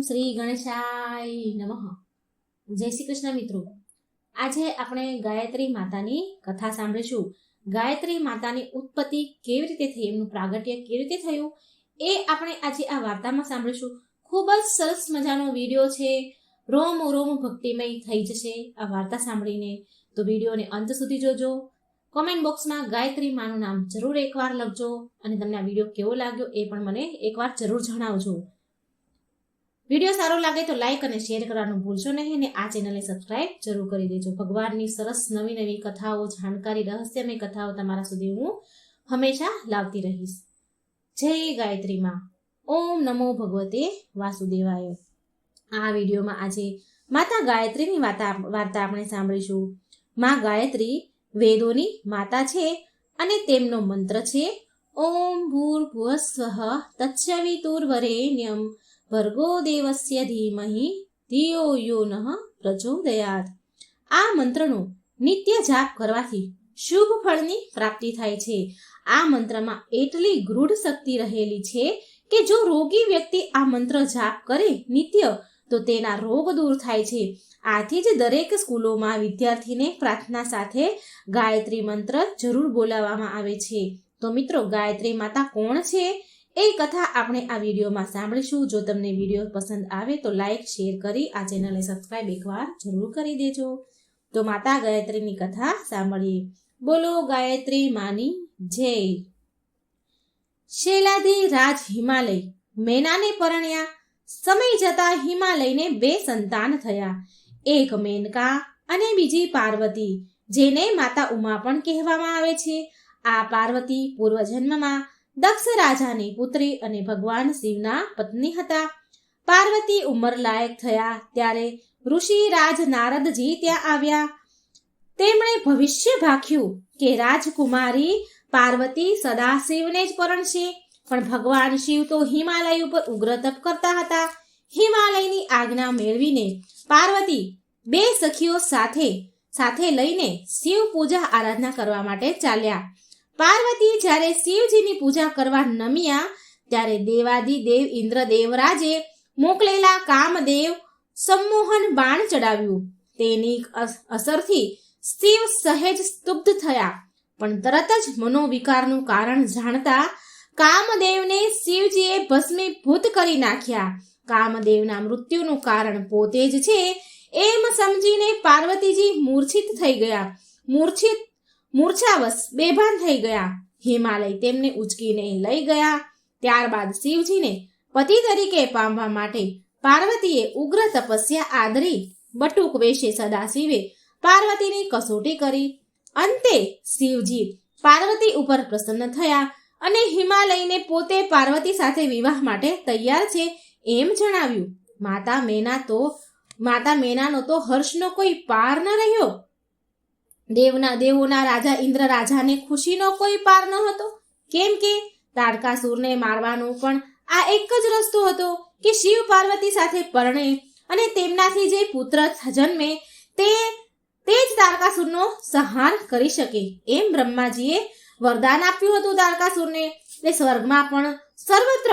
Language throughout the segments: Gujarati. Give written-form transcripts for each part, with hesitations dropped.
શ્રી ગણેશાય નમઃ. જય શ્રી કૃષ્ણ મિત્રો. આજે આપણે ગાયત્રી માતાની કથા સાંભળીશું. ગાયત્રી માતાની ઉત્પત્તિ કેવી રીતે થઈ, એમનું પ્રાગટ્ય કેવી રીતે થયું, એ આપણે આજે આ વાર્તામાં સાંભળીશું. ખૂબ જ સરસ મજાનો વિડીયો છે, રોમ રોમ ભક્તિમય થઈ જશે આ વાર્તા સાંભળીને. તો વિડીયોને અંત સુધી જોજો. કોમેન્ટ બોક્સમાં ગાયત્રી માનું નામ જરૂર એકવાર લખજો અને તમને આ વિડીયો કેવો લાગ્યો એ પણ મને એકવાર જરૂર જણાવજો. વિડીયો સારો લાગે તો લાઈક અને શેર કરવાનું ભૂલશો નહીં અને આ ચેનલને સબસ્ક્રાઇબ જરૂર કરી દેજો. ભગવાનની સરસ નવી નવી કથાઓ, જાણકારી, રહસ્યમય કથાઓ તમારા સુધી હું હંમેશા લાવતી રહીશ. જય ગાયત્રી માં. ઓમ નમો ભગવતે વાસુદેવાય. આ વિડીયોમાં આજે માતા ગાયત્રીની વાર્તા આપણે સાંભળીશું. માં ગાયત્રી વેદોની માતા છે અને તેમનો મંત્ર છે ઓમ ભૂર્ભુવસ્વઃ તત્સવિતુર્વરેણ્યમ ભર્ગો દેવસ્ય ધીમહિ ધિયો યો નઃ પ્રચોદયાત. આ મંત્રનો નિત્ય જાપ કરવાથી શુભ ફળની પ્રાપ્તિ થાય છે. આ મંત્રમાં એટલી ગૂઢ શક્તિ રહેલી છે કે જો રોગી વ્યક્તિ આ મંત્ર જાપ કરે નિત્ય તો તેના રોગ દૂર થાય છે. આથી જ દરેક સ્કૂલોમાં વિદ્યાર્થીને પ્રાર્થના સાથે ગાયત્રી મંત્ર જરૂર બોલાવવામાં આવે છે. તો મિત્રો, ગાયત્રી માતા કોણ છે એ કથા આપણે આ વિડીયોમાં સાંભળીશું. જો તમને વિડીયો પસંદ આવે તો લાઈક, શેર કરી આ ચેનલને સબસ્ક્રાઇબ એકવાર જરૂર કરી દેજો. તો માતા ગાયત્રીની કથા સાંભળીએ. બોલો ગાયત્રી માની જય. શૈલાધી રાજ હિમાલય મેનાને પરણ્યા. સમય જતા હિમાલયને 2 સંતાન થયા. એક મેનકા અને બીજી પાર્વતી, જેને માતા ઉમા પણ કહેવામાં આવે છે. આ પાર્વતી પૂર્વજન્મમાં દક્ષ રાજાની પુત્રી અને ભગવાન શિવના પત્ની હતા. પાર્વતી ઉંમર લાયક થયા ત્યારે ઋષિ રાજ નારદજી ત્યાં આવ્યા. તેમણે ભવિષ્ય ભાખ્યું કે રાજકુમારી પાર્વતી સદાશિવને જ પરણશે. પણ ભગવાન શિવ તો હિમાલય ઉપર ઉગ્ર તપ કરતા હતા. હિમાલયની આજ્ઞા મેળવીને પાર્વતી 2 સખીઓ સાથે લઈને શિવ પૂજા આરાધના કરવા માટે ચાલ્યા. પાર્વતી જ્યારે શિવજીની પૂજા કરવા નમ્યા ત્યારે દેવાદિદેવ ઇન્દ્રદેવરાજે મોકલેલા કામદેવ સંમોહન બાણ ચડાવ્યું. તેની અસરથી શિવ સહેજ સ્તુબ્ધ થયા, પણ તરત જ મનોવિકારનું કારણ જાણતા કામદેવને શિવજીએ ભસ્મીભૂત કરી નાખ્યા. કામદેવના મૃત્યુનું કારણ પોતે જ છે એમ સમજીને પાર્વતીજી મૂર્છિત થઈ ગયા. મૂર્છાવશ બેભાન થઈ ગયા. હિમાલય તેમને ઉચકીને લઈ ગયા. ત્યારબાદ શિવજીને પતિ તરીકે પામવા માટે પાર્વતીએ ઉગ્ર તપસ્યા આદરી બટુક વેશે સદાશિવે પાર્વતીની કસોટી કરી. અંતે શિવજી પાર્વતી ઉપર પ્રસન્ન થયા અને હિમાલયને પોતે પાર્વતી સાથે વિવાહ માટે તૈયાર છે એમ જણાવ્યું. માતા મેનાનો તો હર્ષનો કોઈ પાર ન રહ્યો. દેવોના રાજા ઇન્દ્ર રાજાને ખુશીનો કોઈ પાર ન હતો, કેમ કે તારકાસુરને મારવાનો પણ આ એક જ રસ્તો હતો કે શિવ પાર્વતી સાથે પરણે અને તેમનાથી જે પુત્ર જન્મે તે જ તારકાસુરનો સંહાર કરી શકે એમ બ્રહ્માજીએ વરદાન આપ્યું હતું તારકાસુરને. તે સ્વર્ગમાં પણ સર્વત્ર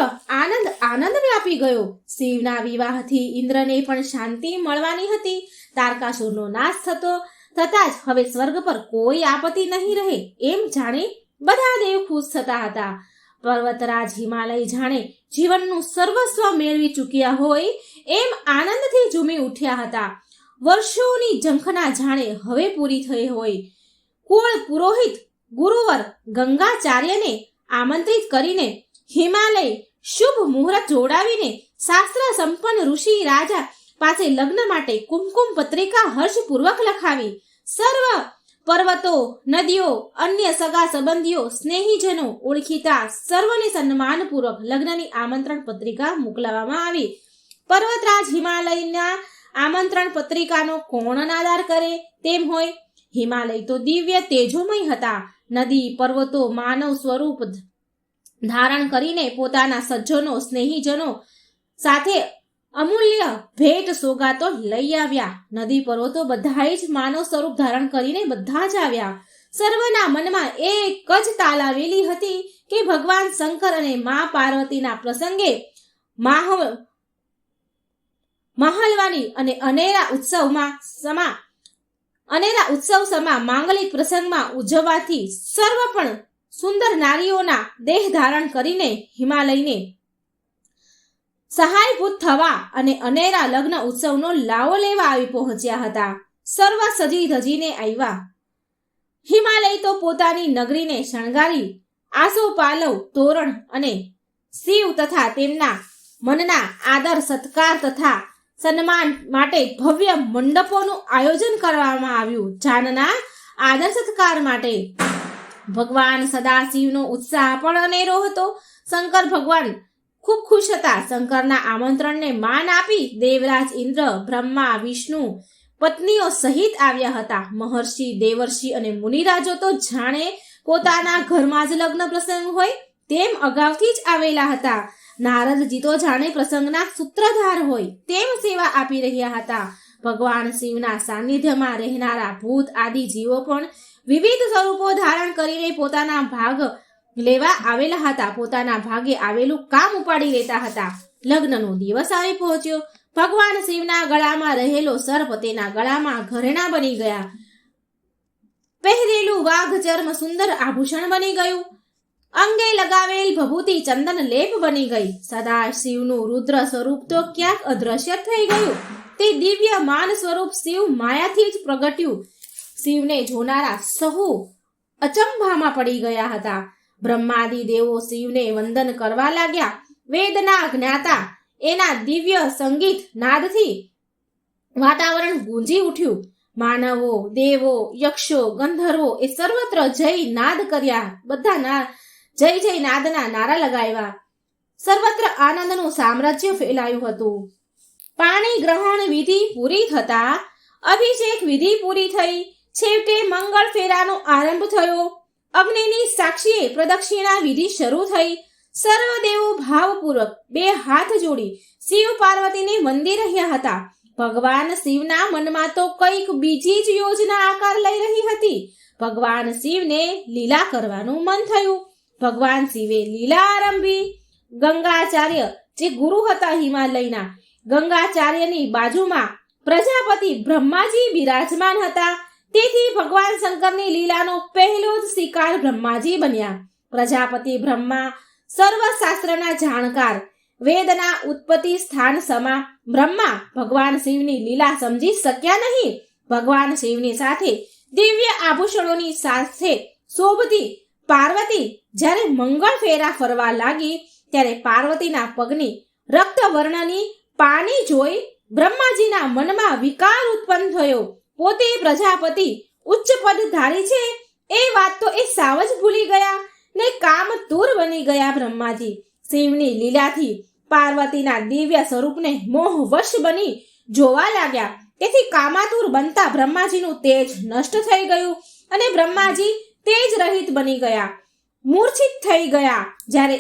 આનંદ વ્યાપી ગયો. શિવના વિવાહથી ઇન્દ્રને પણ શાંતિ મળવાની હતી. તારકાસુરનો નાશ થતા જ હવે સ્વર્ગ પર કોઈ આપત્તિ નહીં રહે એમ જાણી બધા દેવ ખુશ થતા હતા. પર્વતરાજ હિમાલય જાણે જીવનનું સર્વસ્વ મેળવી ચૂક્યા હોય એમ આનંદથી ઝૂમી ઉઠ્યા હતા. વર્ષોની ઝંખના જાણે હવે પૂરી થઈ હોય. કુળ પુરોહિત ગુરુવર ગંગાચાર્યને આમંત્રિત કરીને હિમાલય શુભ મુહૂર્ત જોડાવીને શાસ્ત્ર સંપન્ન ઋષિ રાજા પાસે લગ્ન માટે કુમકુમ પત્રિકા હર્ષપૂર્વક લખાવી. સર્વ પર્વતો, નદીઓ, અન્ય સગા સંબંધીઓ, સ્નેહીજનો, ઓળખીતા સર્વને સન્માનપૂર્વક લગ્નની આમંત્રણ પત્રિકા મોકલવામાં આવી. પર્વતરાજ હિમાલયના આમંત્રણ પત્રિકાનો કોણ અનાદર કરે તેમ હોય. હિમાલય તો દિવ્ય તેજોમય હતા. નદી પર્વતો માનવ સ્વરૂપ ધારણ કરીને પોતાના સજ્જનો, સ્નેહીજનો સાથે અમૂલ્ય ભેટ સોગાતો લઈ આવ્યા. નદી પર્વતો બધાએ જ માનવ સ્વરૂપ ધારણ કરીને બધા જ આવ્યા. સર્વના મનમાં એક જ તાલાવેલી હતી કે ભગવાન શંકર અને મા પાર્વતીના પ્રસંગે મહાલવાની અને અનેરા ઉત્સવ સમા માંગલિક પ્રસંગમાં ઉજવવાથી સર્વ પણ સુંદર નારીઓના દેહ ધારણ કરીને હિમાલયને સહાયભૂત થવા અને અનેરા લગ્ન ઉત્સવનો લાવો લેવા આવી પહોંચ્યા હતા. સર્વ સજી ધજીને આવ્યા. હિમાલય તો પોતાની નગરીને શણગારી આસોપાલવ, તોરણ અને શિવ તથા તેમના મનના આદર સત્કાર તથા સન્માન માટે ભવ્ય મંડપોનું આયોજન કરવામાં આવ્યું. જાનના આદર સત્કાર માટે ભગવાન સદાશિવનો ઉત્સાહ પણ અનેરો હતો. શંકર ભગવાન ખૂબ ખુશ હતા. શંકરના આમંત્રણને માન આપી દેવરાજ ઇન્દ્ર, બ્રહ્મા, વિષ્ણુ પત્નીઓ સહિત આવ્યા હતા. મહર્ષિ, દેવર્ષિ અને મુનિરાજો તો જાણે પોતાના ઘરમાં જ લગ્ન પ્રસંગ હોય તેમ અગાઉથી જ આવેલા હતા. નારદજી તો જાણે પ્રસંગના સૂત્રધાર હોય તેમ સેવા આપી રહ્યા હતા. ભગવાન શિવના સાનિધ્યમાં રહેનારા ભૂત આદિ જીવો પણ વિવિધ સ્વરૂપો ધારણ કરીને પોતાના ભાગ લેવા આવેલા હતા. પોતાના ભાગે આવેલું કામ ઉપાડી લેતા હતા. લગ્નનો દિવસ આવી પહોંચ્યો. ભગવાન શિવના ગળામાં રહેલો સર્પ તેના ગળામાં ઘરેણા બની ગયા. પહેરેલું વાઘ ચર્મ સુંદર આભૂષણ બની ગયું. અંગે લગાવેલ ભભૂતિ ચંદન લેપ બની ગઈ. સદા શિવનું રુદ્ર સ્વરૂપ તો ક્યાંક અદ્રશ્ય થઈ ગયું. તે દિવ્ય માન સ્વરૂપ શિવ માયાથી જ પ્રગટ્યું. શિવને જોનારા સહુ અચંભામાં પડી ગયા હતા. બ્રહ્માદિ દેવો શિવને વંદન કરવા લાગ્યા. વેદના જ્ઞાતા એના દિવ્ય સંગીત નાદથી વાતાવરણ ગુંજી ઉઠ્યું. માનવો, દેવો, યક્ષો, ગંધર્વો એ સર્વત્ર જય નાદ કર્યા. બધા જય જય નાદના નારા લગાવ્યા. સર્વત્ર આનંદનું સામ્રાજ્ય ફેલાયું હતું. પાણી ગ્રહણ વિધિ પૂરી થતા અભિષેક વિધિ પૂરી થઈ. છેવટે મંગળ ફેરાનો આરંભ થયો. અગ્નિની સાક્ષીએ પ્રદક્ષિણા વિધિ શરૂ થઈ. સર્વદેવો ભાવપૂર્વક બે હાથ જોડી શિવ પાર્વતીને વંદી રહ્યા હતા. ભગવાન શિવના મનમાં તો કંઈક બીજી જ યોજના આકાર લઈ રહી હતી. ભગવાન શિવને લીલા કરવાનું મન થયું. ભગવાન શિવે લીલા આરંભી. ગંગાચાર્ય જે ગુરુ હતા હિમાલયના, ગંગાચાર્યની બાજુમાં પ્રજાપતિ બ્રહ્માજી બિરાજમાન હતા. તેથી ભગવાન શંકરની લીલાનો પહેલો જ શિકાર બ્રહ્માજી બન્યા. પ્રજાપતિ બ્રહ્મા સર્વશાસ્ત્રના જાણકાર, વેદના ઉત્પત્તિ સ્થાન સમા બ્રહ્મા ભગવાન શિવની લીલા સમજી શક્યા નહીં. ભગવાન શિવની સાથે દિવ્ય આભૂષણોની સાથે શોભતી પાર્વતી જ્યારે મંગળ ફેરા ફરવા લાગી ત્યારે પાર્વતીના પગની રક્તવર્ણની પાની જોઈ બ્રહ્માજીના મનમાં વિકાર ઉત્પન્ન થયો. પોતે પ્રજાપતિ ઉચ્ચ પદ ધારી છે એ વાત તો એ સાવ જ ભૂલી ગયા ને કામતુર બની ગયા. બ્રહ્માજી શિવની લીલાથી પાર્વતીના દિવ્ય સ્વરૂપને મોહવશ બની જોવા લાગ્યા. તેથી કામાતુર બનતા બ્રહ્માજીનું તેજ નષ્ટ થઈ ગયું અને બ્રહ્માજી તેજ રહિત બની ગયા, મૂર્છિત થઈ ગયા. જ્યારે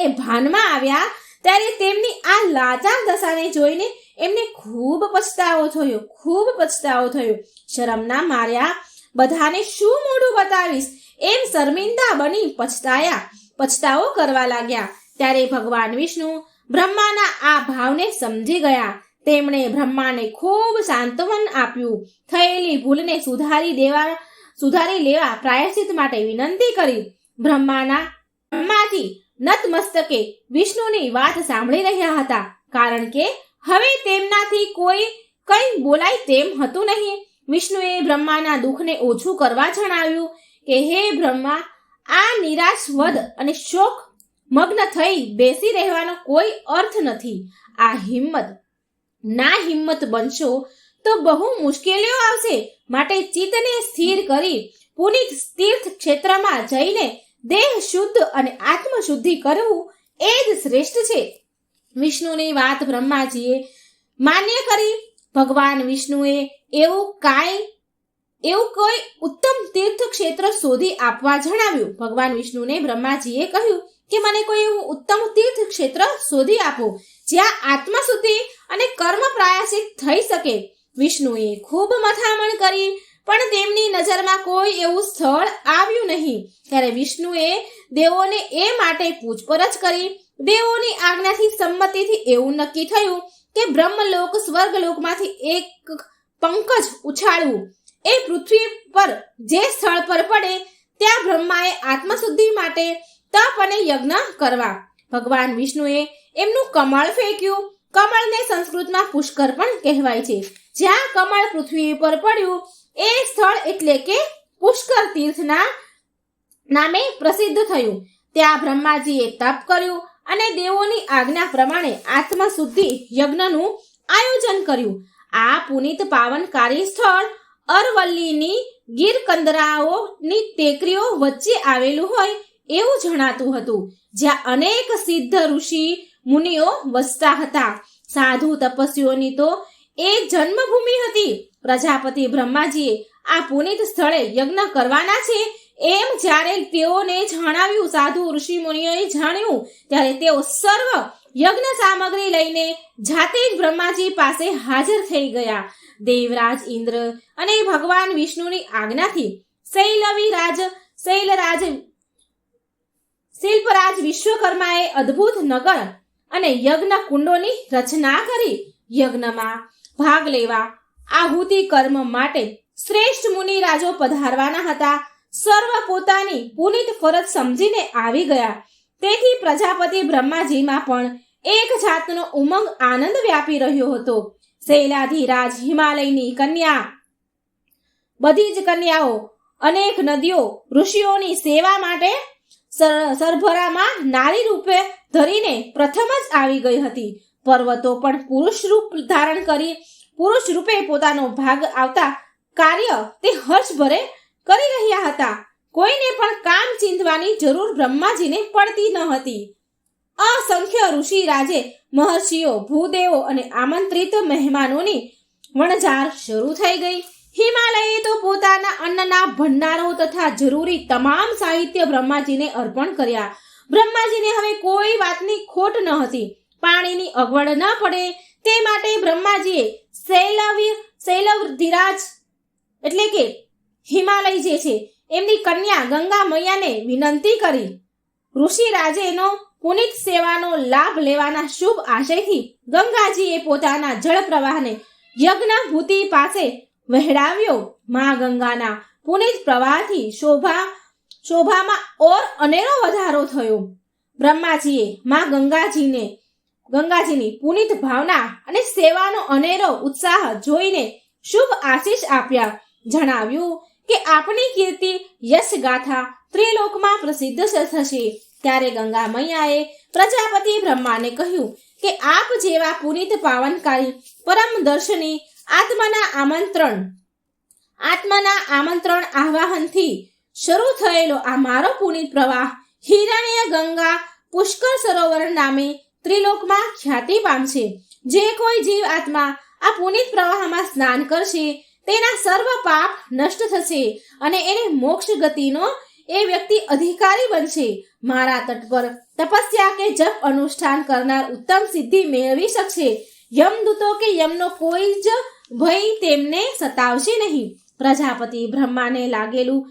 એ ભાનમાં આવ્યા ત્યારે તેમની આ લાચાર દશાને જોઈને એમને ખૂબ પછતાવો થયો. શરમના માર્યા બધાને શું મોઢું બતાવીશ એમ શર્મિંદા બની પછતાવો કરવા લાગ્યા. ત્યારે ભગવાન વિષ્ણુ બ્રહ્માના આ ભાવને સમજી ગયા. તેમણે બ્રહ્માને ખૂબ સાંત્વન આપ્યું. થયેલી ભૂલને સુધારી લેવા પ્રાયશ્ચિત માટે વિનંતી કરી. બ્રહ્માથી નતમસ્તકે વિષ્ણુની વાત સાંભળી રહ્યા હતા. કારણ કે હવે તેમનાથી કંઈ બોલાય તેમ હતું નહીં. વિષ્ણુએ બ્રહ્માના દુઃખને ઓછું કરવા જણાવ્યું કે હે બ્રહ્મા, આ નિરાશ વદ અને શોક મગ્ન થઈ બેસી રહેવાનો કોઈ અર્થ નથી. આ હિંમત બનશો તો બહુ મુશ્કેલીઓ આવશે. માટે ચિત્તને સ્થિર કરી પુનિત તીર્થ ક્ષેત્રમાં જઈને દેહ શુદ્ધ અને આત્મ શુદ્ધિ કરવું એ જ શ્રેષ્ઠ છે. વિષ્ણુની વાત બ્રહ્માજીએ માન્ય કરી. ભગવાન વિષ્ણુએ એવું કોઈ ઉત્તમ તીર્થ ક્ષેત્ર શોધી આપવા જણાવ્યું. ભગવાન વિષ્ણુને બ્રહ્માજીએ કહ્યું કે મને કોઈ એવું ઉત્તમ તીર્થ ક્ષેત્ર શોધી આપો જ્યાં આત્મશુદ્ધિ અને કર્મ પ્રાયશ્ચિત થઈ શકે. વિષ્ણુએ ખૂબ મથામણ કરી પણ તેમની નજરમાં કોઈ એવું સ્થળ આવ્યું નહીં. ત્યારે વિષ્ણુએ દેવોને એ માટે પૂછપરછ કરી. દેવોની આજ્ઞાથી સંમતિથી એવું નક્કી થયું કે બ્રહ્મલોક સ્વર્ગલોકમાંથી એક પંકજ ઉછાળવું. એ પૃથ્વી પર જે સ્થળ પર પડે ત્યાં બ્રહ્માએ આત્મશુદ્ધિ માટે તપ અને યજ્ઞ કરવા. ભગવાન વિષ્ણુએ એમનું કમળ ફેંક્યું. કમળને સંસ્કૃતમાં પુષ્કર પણ કહેવાય છે. જ્યાં કમળ પૃથ્વી પર પડ્યું એ સ્થળ એટલે કે પુષ્કર તીર્થના નામે પ્રસિદ્ધ થયું. ત્યાં બ્રહ્માજીએ તપ કર્યું અને દેવોની આજ્ઞા પ્રમાણે આત્મશુદ્ધિ યજ્ઞનું આયોજન કર્યું. આ પુનિત પાવનકારી સ્થળ અરવલ્લીની ગીરકંદરાઓની ટેકરીઓ વચ્ચે આવેલું હોય એવું જણાતું હતું, જ્યાં અનેક સિદ્ધ ઋષિ મુનિઓ વસતા હતા. સાધુ તપસ્વીઓની તો એ જન્મભૂમિ હતી. પ્રજાપતિ બ્રહ્માજીએ આ પુનિત સ્થળે યજ્ઞ કરવાના છે એમ જ્યારે તેઓને જણાવ્યું, સાધુ ઋષિ મુનિઓએ જાણ્યું, ત્યારે તેઓ સર્વ યજ્ઞ સામગ્રી લઈને જાતે જ બ્રહ્માજી પાસે હાજર થઈ ગયા. દેવરાજ ઇન્દ્ર અને ભગવાન વિષ્ણુની આજ્ઞાથી શિલ્પરાજ વિશ્વકર્માએ અદ્ભુત નગર અને યજ્ઞ કુંડોની રચના કરી. યજ્ઞમાં ભાગ લેવા આહુતિ કર્મ માટે શ્રેષ્ઠ મુનિરાજો પધારવાના હતા. સર્વ પોતાની પુનિત ફરજ સમજીને આવી ગયા. તેથી પ્રજાપતિ બ્રહ્માજીમાં પણ એક જાતનો ઉમંગ આનંદ વ્યાપી રહ્યો હતો. શૈલાધિરાજ હિમાલયની કન્યા, બધી જ કન્યાઓ, અનેક નદીઓ ઋષિઓની સેવા માટે સરભરામાં નારી રૂપે ધરીને પ્રથમ જ આવી ગઈ હતી. પર્વતો પણ પુરુષ રૂપ ધારણ કરી પુરુષ રૂપે પોતાનો ભાગ આવતા કાર્ય તે હર્ષભરે કરી રહ્યા હતા. કોઈને પણ કામ ચીંધવાની જરૂર બ્રહ્માજીને પડતી ન હતી. અસંખ્ય ઋષિ રાજે, મહર્ષિઓ, ભૂદેવો અને આમંત્રિત મહેમાનોની વણઝાર શરૂ થઈ ગઈ. હિમાલયે તો પોતાના અન્નના ભંડારો તથા જરૂરી તમામ સાહિત્ય બ્રહ્માજીને અર્પણ કર્યા. બ્રહ્માજીને હવે કોઈ વાતની ખોટ ન હતી. પાણીની અગવડ ન પડે તે માટે બ્રહ્માજીએ શૈલવધિરાજ એટલે કે હિમાલય જે છે એમની કન્યા ગંગા મૈયાને વિનંતી કરી. ઋષિરાજેનો પુનિત સેવાનો લાભ લેવાના શુભ આશયથી ગંગાજીએ પોતાના જળ પ્રવાહને યજ્ઞભૂતિ પાસે વહેડાવ્યો. મા ગંગાના પુનિત પ્રવાહથી શોભામાં ઓર અનેરો વધારો થયો. બ્રહ્માજીએ મા ગંગાજીની પુનિત ભાવના અને સેવાનો અનેરો ઉત્સાહ જોઈને શુભ આશીષ આપ્યા. જણાવ્યું કે આપણી કીર્તિ યશ ગાથા ત્રિલોકમાં પ્રસિદ્ધ થશે. ત્યારે ગંગા મૈયાએ પ્રજાપતિ બ્રહ્માને કહ્યું કે આપ જેવા પુનિત પાવનકારી પરમ દર્શની આત્માના આમંત્રણ આહ્વાનથી શરૂ થયેલો આ મારો પુનિત પ્રવાહ હિરણ્ય ગંગા પુષ્કર સરોવર નામે ત્રિલોકમાં ખ્યાતિ પામશે. જે કોઈ જીવ આત્મા આ પુનિત પ્રવાહમાં સ્નાન કરશે તેના સર્વ પાપ નષ્ટ થશે અને એને મોક્ષ ગતિનો એ વ્યક્તિ અધિકારી બનશે. મારા તટ પર તપસ્યા કે જપ અનુષ્ઠાન કરનાર ઉત્તમ સિદ્ધિ મેળવી શકશે. યમદૂતો કે યમનો કોઈ જ ભય તેમને સતાવશે નહીં. પ્રજાપતિ બ્રહ્માને લાગેલું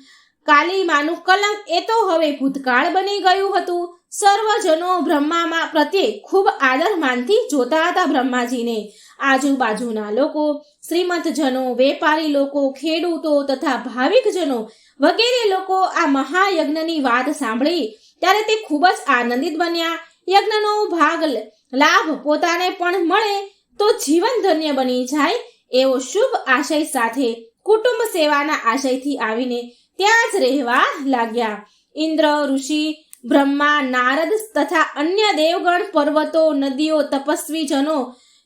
કાલીમાનું કલંક એ તો હવે ભૂતકાળ બની ગયું હતું. સર્વજનો બ્રહ્મા પ્રત્યે ખૂબ આદર માનથી જોતા હતા બ્રહ્માજીને. આજુબાજુના લોકો, શ્રીમંતજનો, વેપારી લોકો, ખેડૂતો તથા ભાવિકજનો વગેરે લોકો આ મહાયજ્ઞની વાત સાંભળી ત્યારે તે ખૂબ જ આનંદિત બન્યા. યજ્ઞનો લાભ પોતાને પણ મળે તો જીવન ધન્ય બની જાય એવો શુભ આશય સાથે કુટુંબ સેવાના આશયથી આવીને ત્યાં જ રહેવા લાગ્યા. ઇન્દ્ર, ઋષિ, બ્રહ્મા, નારદ તથા અન્ય દેવગણ, પર્વતો, નદીઓ, તપસ્વીજનો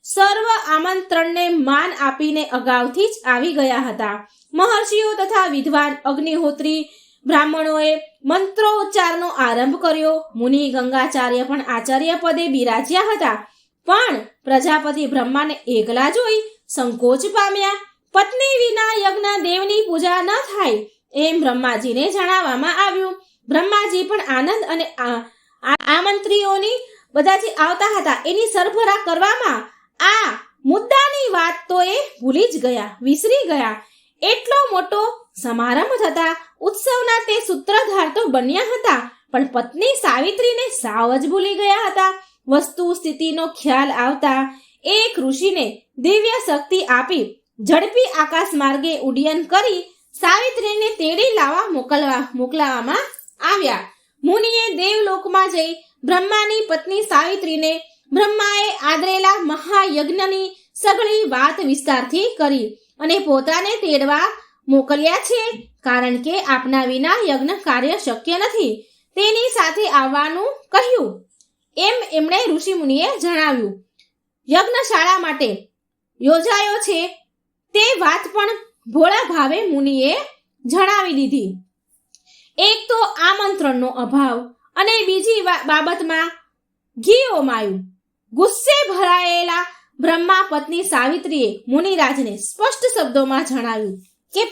સર્વ આમંત્રણને માન આપીને અગાઉથી જ આવી ગયા હતા. મહર્ષિઓ તથા વિદ્વાન અગ્નિહોત્રી બ્રાહ્મણોએ મંત્રોચ્ચારનો આરંભ કર્યો. મુનિ ગંગાચાર્ય પણ આચાર્ય પદે બિરાજ્યા હતા. પણ પ્રજાપતિ બ્રહ્માને એકલા જોઈ સંકોચ પામ્યા. પત્ની વિના યજ્ઞ દેવની પૂજા ન થાય એમ બ્રહ્માજીને જણાવવામાં આવ્યું. બ્રહ્માજી પણ આનંદ અને આમંત્રીઓની બધા જે આવતા હતા એની સરભરા કરવામાં આ મુદ્દાની વાત તો એ ભૂલી જ ગયા, વિસરી ગયા. એટલો મોટો સમારંભ થતા ઉત્સવના તે સૂત્રધાર તો બન્યા હતા, પણ પત્ની સાવિત્રીને સાવ જ ભૂલી ગયા હતા. વસ્તુ સ્થિતિનો ખ્યાલ આવતા એક ઋષિને દિવ્ય શક્તિ આપી ઝડપી આકાશ માર્ગે ઉડ્ડયન કરી સાવિત્રીને તેડી લાવવા મોકલાવવામાં આવ્યા. મુનિએ દેવલોકમાં જઈ બ્રહ્માની પત્ની સાવિત્રીને બ્રહ્માએ આદરેલા મહાયજ્ઞની સઘળી વાત વિસ્તારથી કરી અને પોતાને તેડવા મોકલ્યા છે, કારણ કે આપના વિના યજ્ઞ કાર્ય શક્ય નથી. તેની સાથે આવવાનું કહ્યું એમ એમણે ઋષિ મુનિએ જણાવ્યું. યજ્ઞશાળા માટે યોજાયો છે તે વાત પણ ભોળા ભાવે મુનિએ જણાવી દીધી. એક તો આમંત્રણનો અભાવ અને બીજી બાબતમાં ઘી ઓમાયું. ગુસ્સે ભરાયેલા બ્રહ્મા પત્ની સાવિત્રીએ મુનિરાજને સ્પષ્ટ શબ્દોમાં જણાવ્યું કે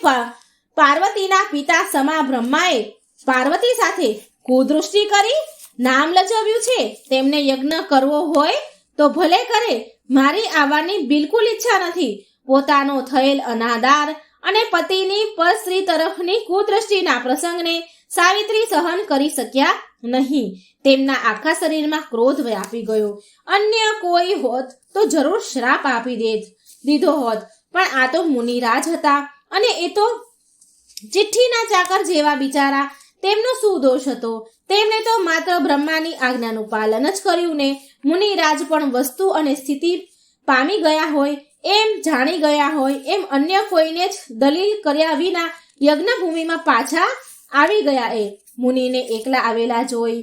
પાર્વતીના પિતા સમા બ્રહ્માએ પાર્વતી સાથે કુદૃષ્ટિ કરી નામ લજવ્યું છે. તેમને યજ્ઞ કરવો હોય તો ભલે કરે, મારી આવવાની બિલકુલ ઈચ્છા નથી. પોતાનો થયેલ અનાદાર અને પતિની પરસ્ત્રી તરફની કુદૃષ્ટિના પ્રસંગને સાવિત્રી સહન કરી શક્યા નહીં. તેમના આખા શરીરમાં ક્રોધ વ્યાપી ગયો. અન્ય કોઈ હોત તો જરૂર શ્રાપ આપી દીધો હોત, પણ આ તો મુનિરાજ હતા અને એ તો ચિઠ્ઠીના ચાકર જેવા બિચારા. તેમનો શું દોષ હતો? તેમણે તો માત્ર બ્રહ્માની આજ્ઞાનું પાલન જ કર્યું ને. મુનિરાજ પણ વસ્તુ અને સ્થિતિ પામી ગયા હોય એમ જાણી ગયા હોય એમ અન્ય કોઈને જ દલીલ કર્યા વિના યજ્ઞભૂમિમાં પાછા આવી ગયા. એ મુનિને એકલા આવેલા જોઈ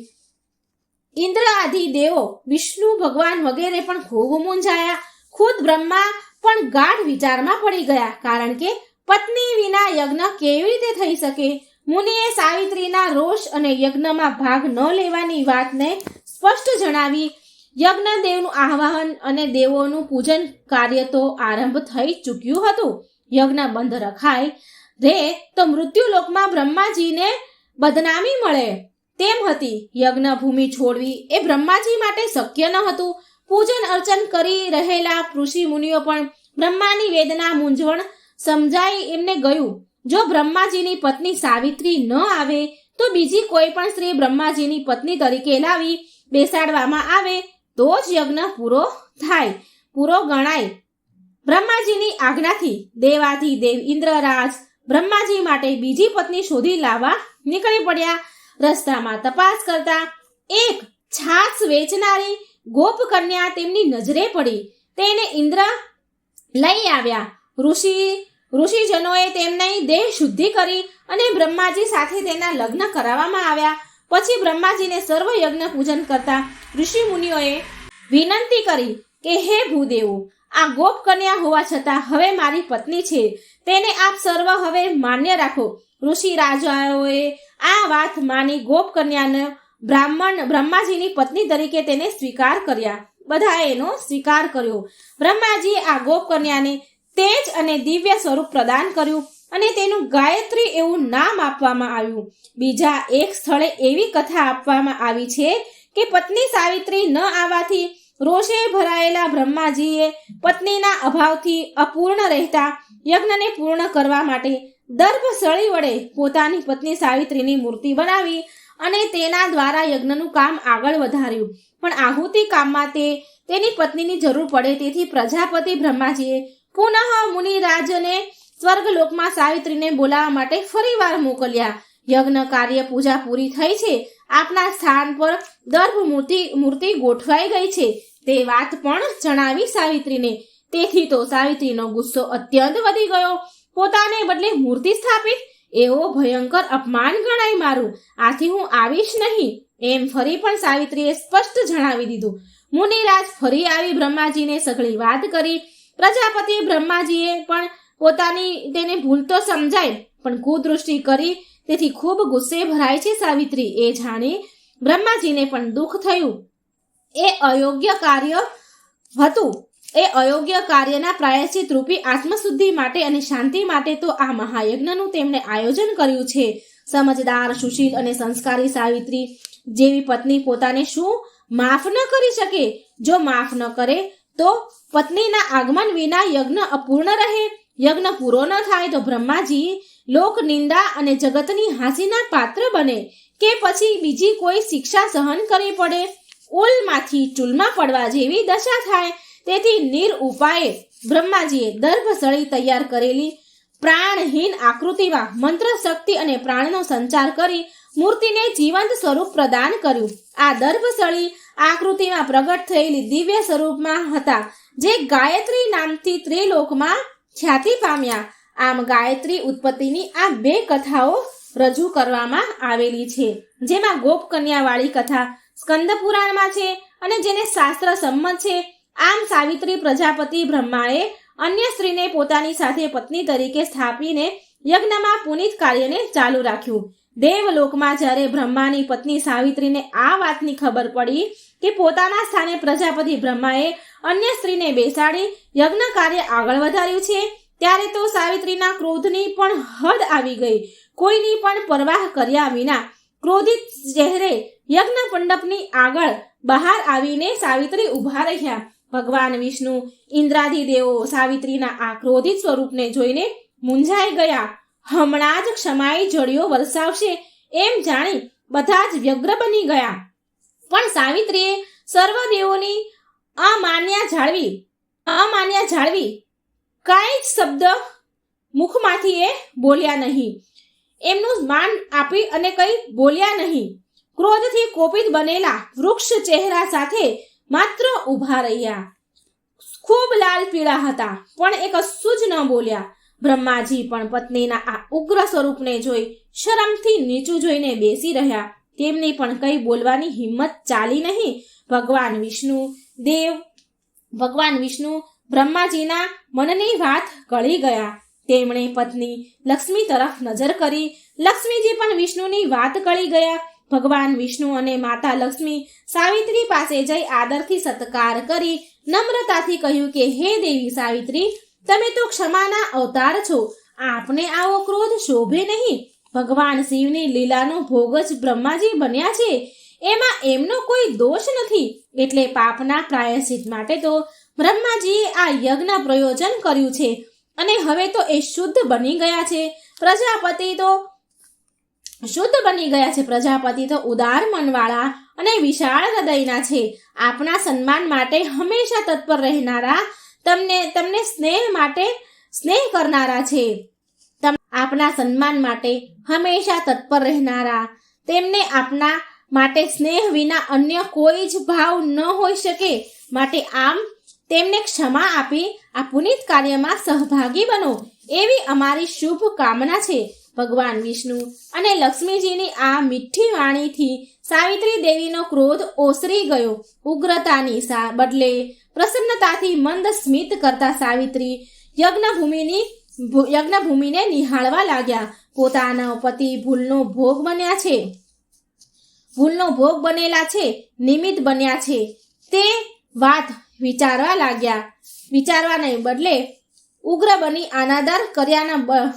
ઇન્દ્ર આદિ દેવો, વિષ્ણુ ભગવાન વગેરે પણ ખૂબ મૂંઝાયા. ખુદ બ્રહ્મા પણ ગાઢ વિચારમાં પડી ગયા, કારણ કે પત્ની વિના યજ્ઞ કેવી રીતે થઈ શકે? મુનિએ સાવિત્રીના રોષ અને યજ્ઞમાં ભાગ ન લેવાની વાતને સ્પષ્ટ જણાવી. યજ્ઞ દેવનું આહ્વાન અને દેવોનું પૂજન કાર્ય તો આરંભ થઈ ચૂક્યું હતું. યજ્ઞ બંધ રખાય રે તો મૃત્યુલોકમાં બ્રહ્માજીને બદનામી મળે તેમ હતી. યજ્ઞ ભૂમિ છોડવી એ બ્રહ્માજી માટે શક્ય ન હતું. પૂજન અર્ચન કરી રહેલા ઋષિ મુનિઓ પણ બ્રહ્માની વેદના મૂંઝવણ સમજાઈ એમને ગયું. જો બ્રહ્માજીની પત્ની સાવિત્રી ન આવે તો બીજી કોઈ પણ સ્ત્રી બ્રહ્માજીની પત્ની તરીકે લાવી બેસાડવામાં આવે તો જ યજ્ઞ પૂરો ગણાય. બ્રહ્માજીની આજ્ઞાથી દેવાધિદેવ ઇન્દ્રરાજ બ્રહ્માજી માટે બીજી પત્ની શોધી લાવવા નીકળી પડ્યા. રસ્તામાં તપાસ કરતા એક છાસ વેચનારી ગોપ કન્યા તેમની નજરે પડી. તેને ઇન્દ્ર લઈ આવ્યા. ઋષિજનોએ તેમની દેહ શુદ્ધિ કરી અને બ્રહ્માજી સાથે તેના લગ્ન કરાવવામાં આવ્યા. પછી બ્રહ્માજીને સર્વ યજ્ઞ પૂજન કરતા ઋષિ મુનિઓએ વિનંતી કરી કે હે ભૂદેવો, આ ગોપ કન્યા હોવા છતાં હવે મારી પત્ની છે, તેને આપ સર્વ હવે માન્ય રાખો. ઋષિ રાજાઓએ આ વાત માની ગોપ કન્યાને બ્રહ્માજીની પત્ની તરીકે તેને સ્વીકાર કર્યા. બધાએ એનો સ્વીકાર કર્યો. બ્રહ્માજીએ આ ગોપ કન્યાને તેજ અને દિવ્ય સ્વરૂપ પ્રદાન કર્યું અને તેનું ગાયત્રી એવું નામ આપવામાં આવ્યું. બીજા એક સ્થળે એવી કથા આપવામાં આવી છે કે પત્ની સાવિત્રી ન આવવાથી રોષે ભરાયેલા બ્રહ્માજીએ પત્નીના અભાવથી અપૂર્ણ રહેતા યજ્ઞને પૂર્ણ કરવા માટે દર્ભ સળી વડે પોતાની પત્ની સાવિત્રીની મૂર્તિ બનાવી અને તેના દ્વારા યજ્ઞનું કામ આગળ વધાર્યું. પણ આહુતિ કામમાં તેની પત્નીની જરૂર પડે તેથી પ્રજાપતિ બ્રહ્માજીએ પુનઃ મુનિરાજને સ્વર્ગલોકમાં સાવિત્રીને બોલાવવા માટે ફરીવાર મોકલ્યા. યજ્ઞ કાર્ય પૂજા પૂરી થઈ છે. આપના સ્થાન પર દર્ભ મૂર્તિ ગોઠવાઈ ગઈ છે તે વાત પણ જણાવી સાવિત્રીને. તેથી તો સાવિત્રીનો ગુસ્સો અત્યંત વધી ગયો. પોતાને બદલે મૂર્તિ સ્થાપિત, એવો ભયંકર અપમાન ગણાય મારું. આથી હું આવીશ નહીં એમ ફરી પણ સાવિત્રીએ સ્પષ્ટ જણાવી દીધું. મુનિરાજ ફરી આવી બ્રહ્માજીને સઘળી વાત કરી. પ્રજાપતિ બ્રહ્માજીએ પણ પોતાની તેને ભૂલ તો સમજાય પણ કુદૃષ્ટિ કરી, તેથી ખૂબ ગુસ્સે ભરાય છે સાવિત્રી. એ જાણી બ્રહ્માજીને પણ દુઃખ થયું. એ અયોગ્ય કાર્ય હતું. એ અયોગ્ય કાર્યના પ્રાયશ્ચિત રૂપી આત્મશુદ્ધિ માટે અને શાંતિ માટે તો આ મહાયજ્ઞનું તેમણે આયોજન કર્યું છે. સમજદાર, સુશીલ અને સંસ્કારી સાવિત્રી જેવી પત્ની પોતાને શું માફ ન કરી શકે? જો માફ ન કરે તો પત્નીના આગમન વિના યજ્ઞ અપૂર્ણ રહે. યજ્ઞ પૂરો ન થાય તો બ્રહ્માજી લોક નિંદા અને જગતની હાંસીના પાત્ર બને. કે પછી બીજી કોઈ શિક્ષા સહન કરવી પડે? ઓલમાંથી ચૂલમાં પડવા જેવી દશા થાય. તેથી નિરઉપાયે બ્રહ્માજીએ દર્ભસળી તૈયાર કરેલી પ્રાણહીન આકૃતિમાં મંત્ર શક્તિ અને પ્રાણનો સંચાર કરી મૂર્તિને જીવંત સ્વરૂપ પ્રદાન કર્યું. આ દર્ભસળી આકૃતિમાં પ્રગટ થયેલી દિવ્ય સ્વરૂપમાં હતા, જે ગાયત્રી નામથી ત્રિલોકમાં ખ્યાતિ પામ્યા. આમ ગાયત્રી ઉત્પત્તિની આ બે કથાઓ રજૂ કરવામાં આવેલી છે, જેમાં ગોપકન્યાવાળી કથા સ્કંદ પુરાણમાં છે અને જેને શાસ્ત્ર સંમત છે. આમ સાવિત્રી પ્રજાપતિ બ્રહ્માએ અન્ય સ્ત્રીને પોતાની સાથે પત્ની તરીકે સ્થાપીને યજ્ઞમાં પુનિત કાર્યને ચાલુ રાખ્યું. દેવલોકમાં જ્યારે બ્રહ્માની પત્ની સાવિત્રીને આ વાતની ખબર પડી કે પોતાના સ્થાને પ્રજાપતિ બ્રહ્માએ અન્ય સ્ત્રીને બેસાડી યજ્ઞ કાર્ય આગળ વધાર્યું છે, ત્યારે તો સાવિત્રીના ક્રોધની પણ હદ આવી ગઈ. કોઈની પણ પરવાહ કર્યા વિના ક્રોધિત ચહેરે યજ્ઞ મંડપની આગળ બહાર આવીને સાવિત્રી ઊભા રહ્યા. ભગવાન વિષ્ણુ ઇન્દ્રાદિ દેવો સાવિત્રીના આ ક્રોધિત સ્વરૂપને જોઈને મૂંઝાઈ ગયા. હમણાં જ ક્ષમાઈ જળિયો વરસાવશે એમ જાણી બધા જ વ્યગ્ર બની ગયા. પણ સાવિત્રીએ સર્વ દેવોની અમાન્યા જાળવી કાંઈ જ શબ્દ મુખમાંથી એ બોલ્યા નહીં. એમનું માન આપી અને કંઈ બોલ્યા નહીં. ક્રોધથી કોપિત બનેલા વૃક્ષ ચહેરા સાથે માત્ર ઊભા રહ્યા. ખૂબ લાલ પીળા હતા, પણ એ કશું જ ન બોલ્યા. બ્રહ્માજી પણ પત્નીના આ ઉગ્ર સ્વરૂપને જોઈ શરમથી નીચું જોઈને બેસી રહ્યા. તેમની પણ કંઈ બોલવાની હિંમત ચાલી નહીં. ભગવાન વિષ્ણુ બ્રહ્માજીના મનની વાત કળી ગયા. તેમણે પત્ની લક્ષ્મી તરફ નજર કરી. લક્ષ્મીજી પણ વિષ્ણુની વાત કળી ગયા. ભગવાન વિષ્ણુ અને માતા લક્ષ્મી સાવિત્રી પાસે જઈ આદરથી સત્કાર કરી નમ્રતાથી કહ્યું કે હે દેવી સાવિત્રી, તમે તો ક્ષમાના અવતાર છો. આપને આવો ક્રોધ શોભે નહીં. ભગવાન શિવની લીલાનો ભોગ જ બ્રહ્માજી બન્યા છે, એમાં એમનો કોઈ દોષ નથી. એટલે પાપના પ્રાયશ્ચિત માટે તો બ્રહ્માજીએ આ યજ્ઞ પ્રયોજન કર્યું છે અને હવે તો એ શુદ્ધ બની ગયા છે. પ્રજાપતિ તો ઉદાર મનવાળા અને વિશાળ હૃદયના છે. આપના સન્માન માટે હંમેશા તત્પર રહેનારા, તમને સ્નેહ કરનારા છે. આપના સન્માન માટે હંમેશા તત્પર રહેનારા, તેમને આપના માટે સ્નેહ વિના અન્ય કોઈ જ ભાવ ન હોઈ શકે. માટે આમ તેમને ક્ષમા આપી આ પુનિત કાર્યમાં સહભાગી બનો એવી અમારી શુભ કામના છે. ભગવાન વિષ્ણુ અને લક્ષ્મીજીની આ મીઠી વાણીથી સાવિત્રી દેવીનો ક્રોધ ઓસરી ગયો. ઉગ્રતાની બદલે પ્રસન્નતાથી મંદ સ્મિત કરતા સાવિત્રી યજ્ઞભૂમિને નિહાળવા લાગ્યા. પોતાના પતિ ભૂલનો ભોગ બનેલા છે, નિમિત્ત બન્યા છે તે વાત વિચારવાને બદલે ઉગ્ર બની અનાદર કર્યાના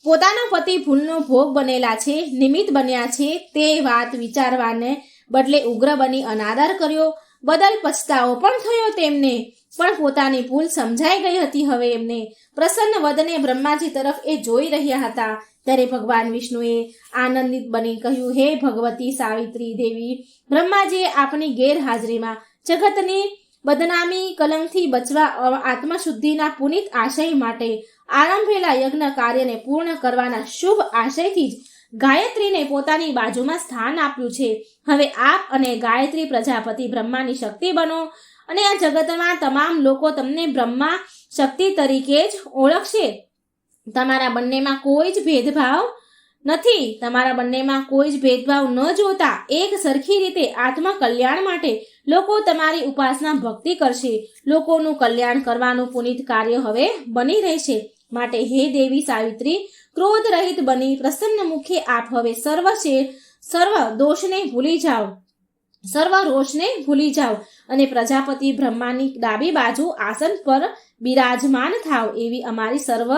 પોતાના પતિ ભૂલનો ભોગ બનેલા છે, નિમિત્ત બન્યા છે તે વાત વિચારવાને બદલે ઉગ્ર બની અનાદર કર્યો બદલ પછતાવો પણ થયો તેમને. પણ પોતાની ભૂલ સમજાઈ ગઈ હતી. હવે એમને પ્રસન્ન વદને બ્રહ્માજી તરફ એ જોઈ રહ્યા હતા. ત્યારે ભગવાન વિષ્ણુએ આનંદિત બની કહ્યું, હે ભગવતી સાવિત્રી દેવી, બ્રહ્માજીએ આપની ગેરહાજરીમાં જગતની બદનામી કલંકથી બચવા આત્મશુદ્ધિના પુનિત આશય માટે આરંભેલા યજ્ઞ કાર્યને પૂર્ણ કરવાના શુભ આશયથી જ ગાયત્રીને પોતાની બાજુમાં સ્થાન આપ્યું છે. હવે આપ અને ગાયત્રી પ્રજાપતિ બ્રહ્માની શક્તિ બનો અને આ જગતમાં તમામ લોકો તમને બ્રહ્મા શક્તિ તરીકે જ ઓળખશે. તમારા બંનેમાં કોઈ જ ભેદભાવ નથી. ન જોતા એક સરખી રીતે આત્મ કલ્યાણ માટે લોકો તમારી ઉપાસના ભક્તિ કરશે. લોકોનું કલ્યાણ કરવાનું પુનિત કાર્ય હવે બની રહેશે. માટે હે દેવી સાવિત્રી, ક્રોધ રહિત બની પ્રસન્ન મુખે આપ હવે સર્વ રોષને ભૂલી જાઓ અને પ્રજાપતિ બ્રહ્માની ડાબી બાજુ આસન પર બિરાજમાન થાવ એવી અમારી સર્વ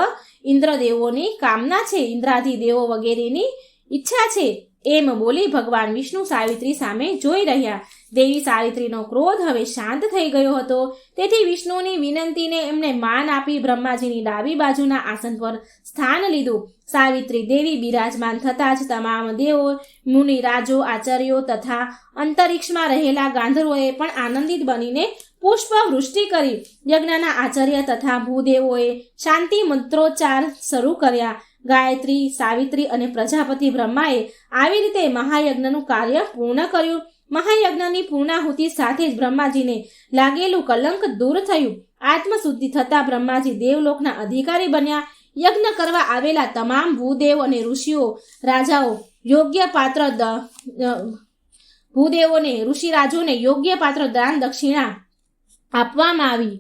ઇન્દ્રદેવોની કામના છે, ઇન્દ્રાદિ દેવો વગેરેની ઈચ્છા છે. એમ બોલી ભગવાન વિષ્ણુ સાવિત્રી સામે જોઈ રહ્યા. દેવી સાવિત્રીનો ક્રોધ હવે શાંત થઈ ગયો હતો, તેથી વિષ્ણુની વિનંતીને એમણે માન આપી બ્રહ્માજીની ડાબી બાજુના આસન પર સ્થાન લીધું. સાવિત્રી દેવી બિરાજમાન થતાં જ તમામ દેવો, મુનિ, રાજો, આચાર્યો તથા અંતરિક્ષમાં રહેલા ગાંધર્વોએ પણ આનંદિત બનીને પુષ્પ વૃષ્ટિ કરી. યજ્ઞના આચાર્ય તથા ભૂદેવોએ શાંતિ મંત્રોચ્ચાર શરૂ કર્યા. ગાયત્રી, સાવિત્રી અને પ્રજાપતિ બ્રહ્માએ આવી રીતે મહાયજ્ઞનું કાર્ય પૂર્ણ કર્યું. મહાયજ્ઞની પૂર્ણાહુતિ સાથે જ બ્રહ્માજીને લાગેલું કલંક દૂર થયું. આત્મશુદ્ધિ થતાં બ્રહ્માજી દેવલોકના અધિકારી બન્યા. યજ્ઞ કરવા આવેલા તમામ ભૂદેવ અને ઋષિઓ, રાજાઓ યોગ્ય પાત્ર ભૂદેવોને, ઋષિરાજોને યોગ્ય પાત્ર દાન દક્ષિણા આપવામાં આવી.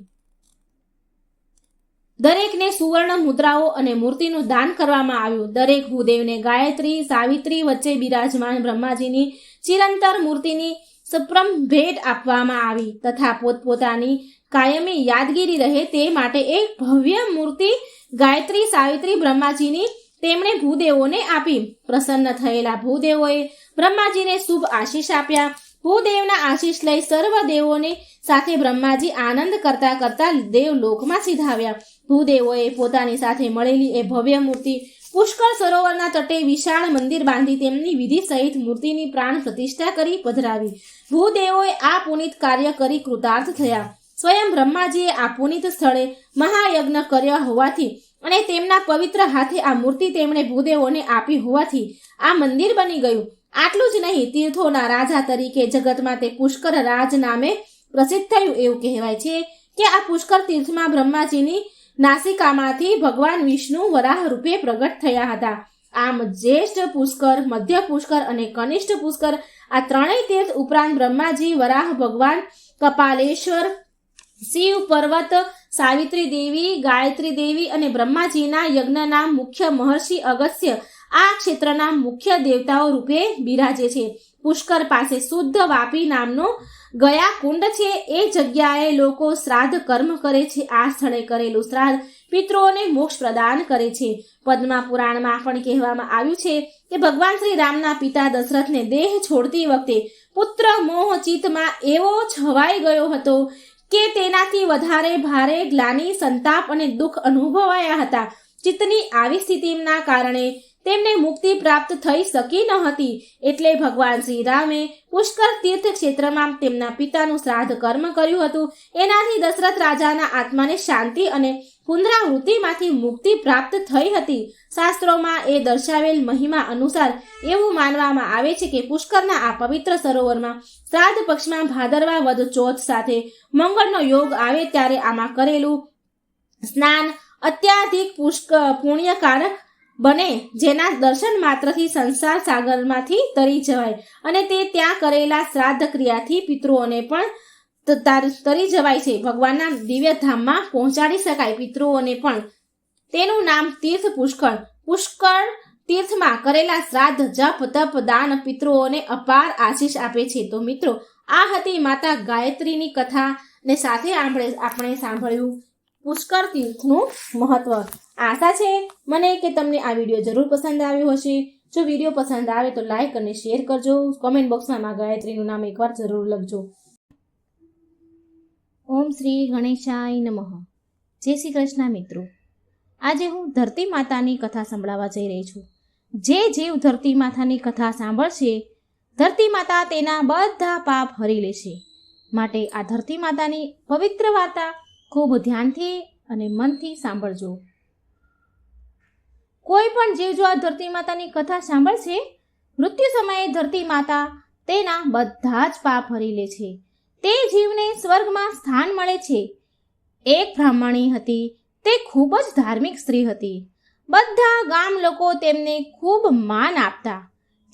દરેકને સુવર્ણ મુદ્રાઓ અને મૂર્તિનું દાન કરવામાં આવ્યું. દરેક ભૂદેવને ગાયત્રી, સાવિત્રી વચ્ચે બિરાજમાન બ્રહ્માજીની ચિરંતર મૂર્તિની સપ્રમ ભેટ આપવામાં આવી તથા પોતપોતાની કાયમી યાદગીરી રહે તે માટે એક ભવ્ય મૂર્તિ ગાયત્રી, સાવિત્રી, બ્રહ્માજીની તેમણે ભૂદેવોને આપી. પ્રસન્ન થયેલા ભૂદેવોએ બ્રહ્માજીને શુભ આશીષ આપ્યા. ભૂદેવના આશીષ લઈ સર્વ દેવોની સાથે બ્રહ્માજી આનંદ કરતા કરતા દેવલોકમાં સિધાવ્યા. ભૂદેવોએ પોતાની સાથે મળેલી એ ભવ્ય મૂર્તિ પુષ્કળ સરોવરના તટે વિશાળ મંદિર બાંધી તેમની વિધિ સહિત મૂર્તિની પ્રાણ પ્રતિષ્ઠા કરી પધરાવી. ભૂદેવોએ આ પુનિત કાર્ય કરી કૃતાર્થ થયા. સ્વયં બ્રહ્માજીએ આ પુનિત સ્થળે મહાયજ્ઞ કર્યો હોવાથી અને તેમના પવિત્ર હાથે આ મૂર્તિ તેમણે ભૂદેવોને આપી હોવાથી આ મંદિર બની ગયું. આટલું જ નહીં, તીર્થોના રાજા તરીકે જગતમાં તે પુષ્કર રાજ નામે પ્રસિદ્ધ થયું. એવું કહેવાય છે કે આ પુષ્કર તીર્થમાં બ્રહ્માજીની નાસિકામાંથી ભગવાન વિષ્ણુ વરાહ રૂપે પ્રગટ થયા હતા. આમ જ્યેષ્ઠ પુષ્કર, મધ્ય પુષ્કર અને કનિષ્ઠ પુષ્કર આ ત્રણેય તીર્થ ઉપરાંત બ્રહ્માજી, વરાહ ભગવાન, કપાલેશ્વર, શિવ પર્વત, સાવિત્રી દેવી, ગાયત્રી દેવી અને બ્રહ્માજીના યજ્ઞના મુખ્ય મહર્ષિ અગસ્ત્ય આ ક્ષેત્રના મુખ્ય દેવતાઓ રૂપે બિરાજે છે. પુષ્કર પાસે શુદ્ધ વાપી નામનો ગયા કુંડ છે. એ જગ્યાએ લોકો શ્રાદ્ધ કર્મ કરે છે. આ સ્થળે કરેલું શ્રાદ્ધ પિતૃઓને મોક્ષ પ્રદાન કરે છે. પદ્મા પુરાણમાં પણ કહેવામાં આવ્યું છે કે ભગવાન શ્રી રામના પિતા દશરથને દેહ છોડતી વખતે પુત્ર મોહ ચિત્તમાં એવો છવાઈ ગયો હતો કે તેનાથી વધારે ભારે ગ્લાનિ, સંતાપ અને દુઃખ અનુભવાયા હતા. ચિત્તની આવી સ્થિતિના કારણે તેમને મુક્તિ પ્રાપ્ત થઈ શકી ન હતી. એટલે ભગવાન શ્રી રામે પુષ્કર તીર્થ ક્ષેત્રમાં તેમના પિતાનું શ્રાદ્ધ કર્મ કર્યું હતું. એનાથી દશરથ રાજાના આત્માને શાંતિ અને પુનરાવૃત્તિમાંથી મુક્તિ પ્રાપ્ત થઈ હતી. શાસ્ત્રોમાં એ દર્શાવેલ મહિમા અનુસાર એવું માનવામાં આવે છે કે પુષ્કરના આ પવિત્ર સરોવરમાં શ્રાદ્ધ પક્ષમાં ભાદરવા વદ ચોથ સાથે મંગળનો યોગ આવે ત્યારે આમાં કરેલું સ્નાન અત્યાધિક પુણ્યકારક બને, જેના દર્શન માત્રથી સંસાર સાગરમાંથી તરી જવાય અને તે ત્યાં કરેલા શ્રાદ્ધ ક્રિયાથી પિતૃઓને પણ તરી જવાય છે. ભગવાનના દિવ્ય ધામમાં પહોંચાડી શકાય પિતૃઓને પણ. તેનું નામ તીર્થ પુષ્કળ. પુષ્કળ તીર્થમાં કરેલા શ્રાદ્ધ, જપ, તપ, દાન પિતૃઓને અપાર આશીષ આપે છે. તો મિત્રો, આ હતી માતા ગાયત્રીની કથા ને સાથે આપણે સાંભળ્યું પુષ્કર તીર્થનું મહત્વ. આશા છે મને કે તમને આ વિડીયો જરૂર પસંદ આવ્યો હશે. જો વિડીયો પસંદ આવે તો લાઈક અને શેર કરજો. કોમેન્ટ બોક્સમાં મા ગાયત્રીનું નામ એકવાર જરૂર લખજો. ઓમ શ્રી ગણેશાય નમઃ. જય શ્રી કૃષ્ણ મિત્રો. આજે હું ધરતી માતાની કથા સંભળાવવા જઈ રહી છું. જે જીવ ધરતી માતાની કથા સાંભળશે, ધરતી માતા તેના બધા પાપ હરી લેશે. માટે આ ધરતી માતાની પવિત્ર વાર્તા ખૂબ ધ્યાનથી અને મનથી સાંભળજો. કોઈ પણ જીવ જો આ ધરતી માતાની કથા સાંભળશે, મૃત્યુ સમયે ધરતી માતા તેના બધા જ પાપ હરી લે છે. તે જીવને સ્વર્ગમાં સ્થાન મળે છે. એક બ્રાહ્મણી હતી. તે ખૂબ જ ધાર્મિક સ્ત્રી હતી. બધા ગામ લોકો તેમને ખૂબ માન આપતા.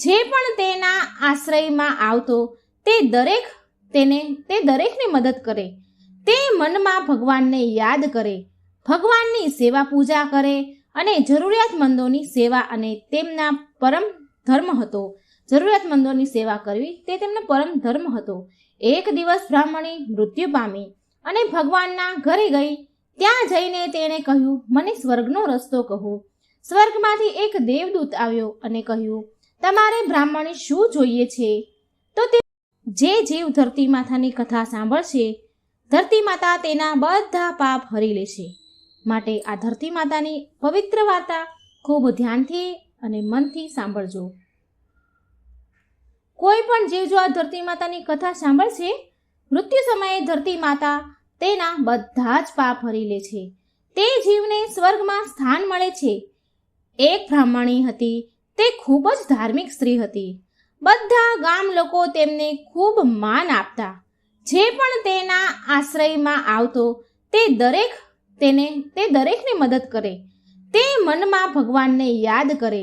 જે પણ તેના આશ્રયમાં આવતો તે દરેકને મદદ કરે. તે મનમાં ભગવાનને યાદ કરે, ભગવાનની સેવા પૂજા કરે અને જરૂરિયાતમંદોની સેવા અને તેમના પરમ ધર્મ હતો. જરૂરિયાતમંદોની સેવા કરવી તે તેમનો પરમ ધર્મ હતો. એક દિવસ બ્રાહ્મણી મૃત્યુ પામી અને ભગવાનના ઘરે ગઈ. ત્યાં જઈને તેણે કહ્યું, મને સ્વર્ગનો રસ્તો કહો. સ્વર્ગમાંથી એક દેવદૂત આવ્યો અને કહ્યું, તમારે બ્રાહ્મણી શું જોઈએ છે? તો તે જે જીવ ધરતી માતાની કથા સાંભળશે ધરતી માતા તેના બધા પાપ હરી લેશે. માટે આ ધરતી માતાની પવિત્ર વાર્તા ખૂબ ધ્યાનથી અને મનથી સાંભળજો. કોઈ પણ જીવ જો આ ધરતી માતાની કથા સાંભળશે, મૃત્યુ સમયે ધરતી માતા તેના બધા જ પાપ હરી લે છે. તે જીવને સ્વર્ગમાં સ્થાન મળે છે. એક બ્રાહ્મણી હતી. તે ખૂબ જ ધાર્મિક સ્ત્રી હતી. બધા ગામ લોકો તેમને ખૂબ માન આપતા. જે પણ તેના આશ્રયમાં આવતો તે દરેકને મદદ કરે. તે મનમાં ભગવાનને યાદ કરે,